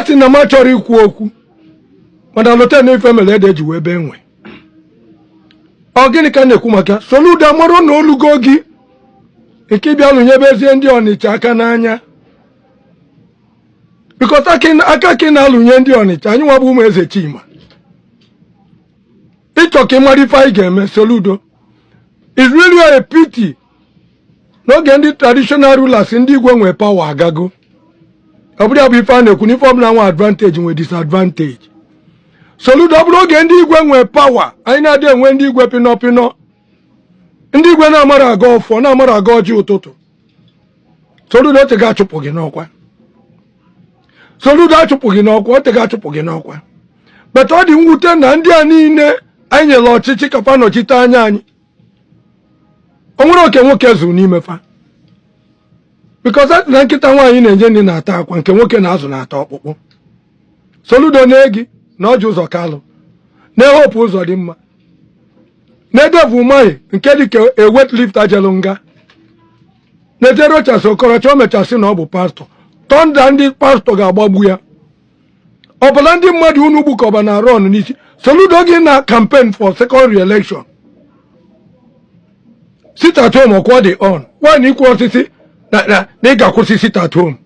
Ati na machori ikwu okwu. Mana lote na ife mele ede ji wee be enwe. Ọ gịnị ka na-ekwu maka Soludo amarụ na olugo gị nke bịa lụnyebezie ndị Ọnịcha aka n'anya. Because aka ka na-alụnye ndị Ọnịcha anyị nwa bụ ụmụ Ezechime. Ịchọ ka ịmara ife anyị ga-eme Soludo. It's really a pity. N'oge ndị traditional rulers ndị Igwe nwe power agago. Ọ bụrụ bụ ife a na-ekwu n'ife ọbụla nwe advantage nwe disadvantage. Soludo ọ bụrụ oge ndị Igwe nwe power anyị na-adị enwe ndị Igwe pino. Ndị Igwe na-amara aga ọfọ na-amara aga ọjị ụtụtụ. Soludo ote ga-achụpụ gị n'ọkwa. Soludo achụpụ gị n'ọkwa ote ga-achụpụ gị n'ọkwa. But ọ dị mwute na ndị a niile anyị nyere ọchịchị kafa nọchite anya anyị. O nwere oke nwoke zuru n'ime fa. Because na nkịta nwaanyị na-enye ndị na-ata akwa nke nwoke na-azụ na-ata ọkpụkpụ. Soludo na-egi na ọjị ụzọ kalụ na-ehopu ụzọ dị mma na-edevu mmanya nke dị ka ewet lifta jelu nga na-ejere ochasị Okorocha o mechasị na ọ bụ pastọ tọnda ndị pastọ ga-agbagbu ya ọbụla ndị mmadụ unu gbukọba na rọn n'isi. Soludo gị na campaign for second re-election sit at home ọkwa dị on nwaanyị ikwu osisi na ị ga-akwụsị sit at home.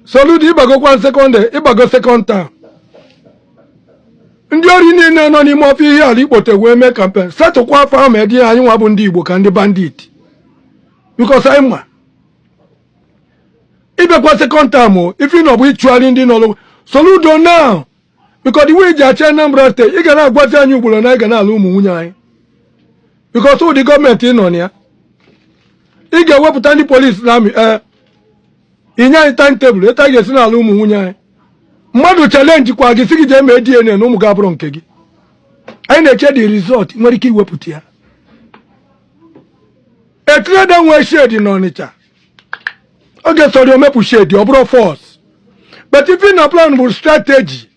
Soludo ịgbagokwa ịgbago second term. Ndị ori niile nọ n'ime ọfịa ihe ala ikpote wee mee campaign setụkwa afọ ahụ edi anyị nwa bụ ndị Igbo ka ndị bandit. Because anyị ma ịbịakwa second term ife nọ bụ ịchụgharị ndị nọlụ Soludo now because iwe ji achị Anambra steeti ị ga na-agwazi anyị ugboro na ị ga na-alụ ụmụ nwunye anyị because ụdị gọọmenti ị nọ na ya ị ga-ewepụta ndị polisi na amị inye anyị timetable etu anyị ga-esi n'ala ụmụ nwunye anyị. Mmadụ challenge kwa gị si gị jee mee DNA na ụmụ gị abụrụ nke gị. Anyị na-eche the result nwere ike iwepụta ya. Etreda nwee shade n'Ọnịcha. Oge sọrọ omepụ shade ọ bụrụ force. But if na plan bụ strategy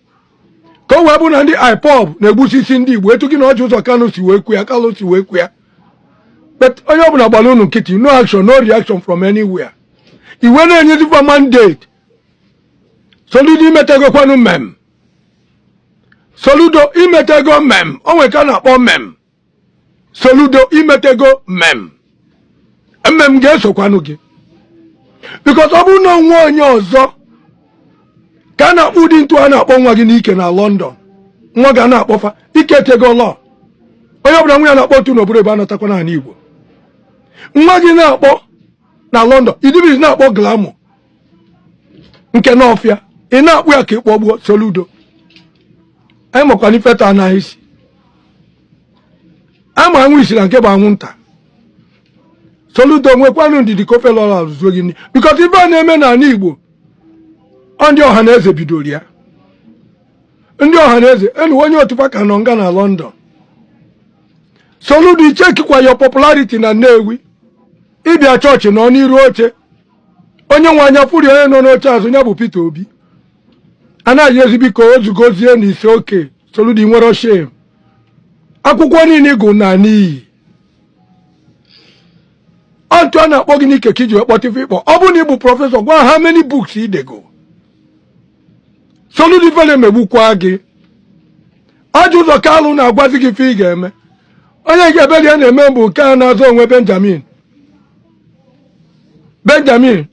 ka o wee bụ na ndị IPOB na-egbusisi ndị Igbo etu gị na ọjị ụzọ Kanu si wee kwu ya Kalu si wee kwu ya. But onye ọbụla gbara unu nkịtị no action no reaction from anywhere. Iwe na-enyezi for mandate. Soludo imetegokwanụ mem. Soludo imetego mem. O nwe ka na-akpọ mem. Soludo imetego mem. Mem ga-esokwanụ gị. Because ọ bụrụ na nwa onye ọzọ ka a na-akpụ ụdị ntụ a na-akpọ nwa gị n'ike na London. Nwa ga na-akpọfa ike tego lọ. Onye ọbụla nwa ya na-akpọ otu n'obodo ebe a natakwa n'ala Igbo. Nwa gị na-akpọ na London idibizi na-akpọ glamour nke n'ọfịa ị na-akpụ ya ka ịkpọgbuo Soludo. Anyị makwa n'ifeta anaghị isi ama anwụ isi na nke bụ anwụnta. Soludo nwekwanụ ndidi ka ofe lọra zuo gị because ife a na-eme n'ala Igbo ndị ọha na eze bidoro ya. Ndị ọha na eze elu onye otufa ka nọ nga na London. Soludo ichekikwa your popularity na Nnewi. Ịbịa chọọchị nọ n'iru oche onye nwe anya furi onye nọ n'oche azụ ya bụ Peter Obi anaghị ezibiko ozugozie na ise oke. Soludo nwere shame akwụkwọ niile gụ na n'iyi otu a na-akpọ gị n'ike ka iji wee kpọtife ịkpọ ọ bụ na ịbụ prọfesọ gwa ha many books idego. Soludo ifele megbukwa gị ọjị ụzọ Kalụ na-agwazi gị fe ị ga-eme. Onye ga-ebe ya na-eme bụ nke a na-azọ onwe Benjamin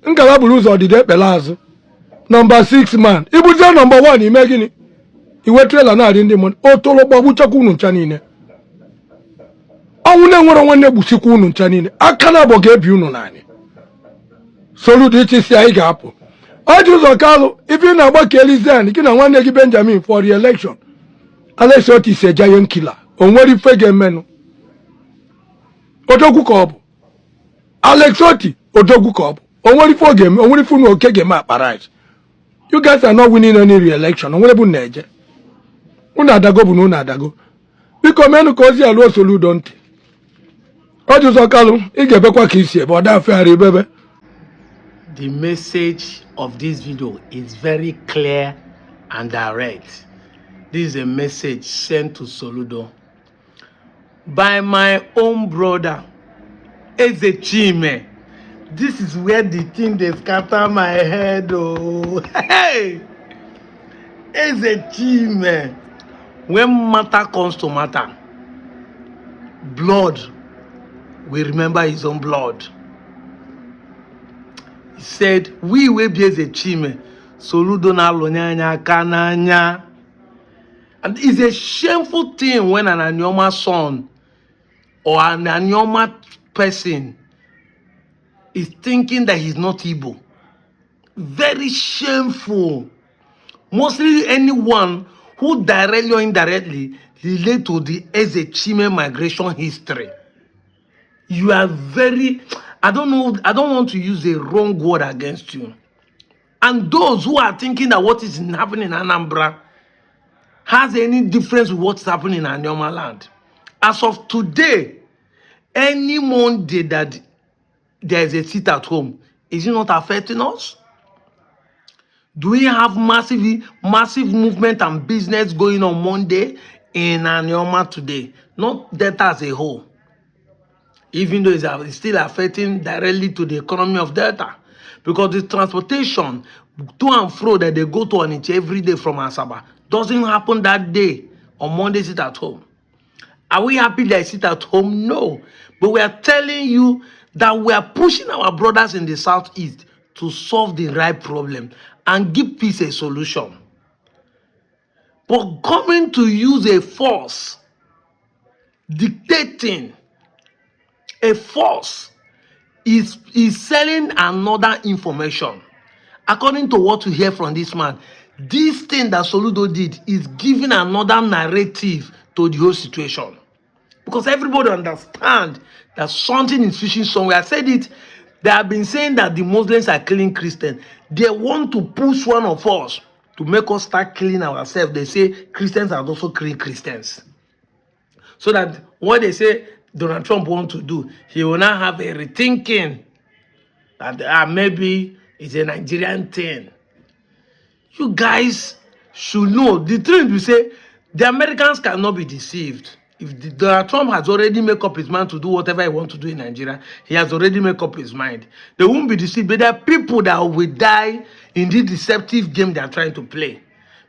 ngala buru ụzọ ọdịda ekpele azụ nọmba 6 man ibuzie nọmba 1 ime gịnị iwe trela na-adị ndị mmadụ otolo gbagbuchakwa unu ncha niile ọnwụ na-enwere nwanne gbusikwa unu ncha niile aka na abụọ ga-ebi unu naanị. Soludo ichisi anyị ga-apụ ọjị ụzọ Kalụ ife na-agba ka Elizen gị na nwanne gị Benjamin for re-election. Alex Otis a giant killer o nwere ife ga-emenụ odogwu ka ọ bụ Alex Otis odogwu ka ọ bụ o nwere ife oge eme o nwere ife unu oke ga-eme akparaj. You guys are not winning any re-election o nwere bụ na-eje unu adago bụ na unu adago biko menụ ka ozi alụọ Soludo ntị ọjị ụzọ Kalụ ị ga-ebekwa ka isi ebe ọ dafegharị ebebe. The message of this video is very clear and direct. This is a message sent to Soludo by my own brother Ezechime. This is where the thing they scatter my head. Oh, hey, Ezechime. When matter comes to matter, blood will remember his own blood. He said, we will be Ezechime. Soludo na lonyanya kananya. And it's a shameful thing when an Anioma son or an Anioma person is thinking that he's not Igbo. Very shameful. Mostly anyone who directly or indirectly relate to the Ezechime migration history. You are very, I don't want to use a wrong word against you. And those who are thinking that what is happening in Anambra has any difference with what's happening in Anioma land. As of today, any Monday that there is a seat at home, is it not affecting us? Do we have massive movement and business going on Monday in Anioma today? Not Delta as a whole. Even though it's still affecting directly to the economy of Delta. Because the transportation to and fro that they go to Onitsha every day from Asaba doesn't happen that day on Monday sit at home. Are we happy that I sit at home? No. But we are telling you that we are pushing our brothers in the southeast to solve the right problem and give peace a solution. But coming to use a force, dictating, a force is selling another information. According to what we hear from this man, this thing that Soludo did is giving another narrative to the whole situation. Because everybody understands that something is fishing somewhere. I said it. They have been saying that the Muslims are killing Christians. They want to push one of us to make us start killing ourselves. They say Christians are also killing Christians. So that what they say Donald Trump wants to do, he will now have a rethinking that maybe it's a Nigerian thing. You guys should know. The truth we say, the Americans cannot be deceived. If Donald Trump has already made up his mind to do whatever he wants to do in Nigeria, he has already made up his mind. They won't be deceived, but there are people that will die in this deceptive game they are trying to play.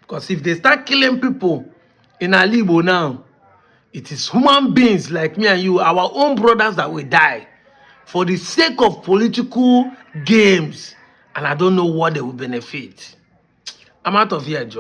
Because if they start killing people in Igbo now, it is human beings like me and you, our own brothers, that will die for the sake of political games. And I don't know what they will benefit. I'm out of here, Joe.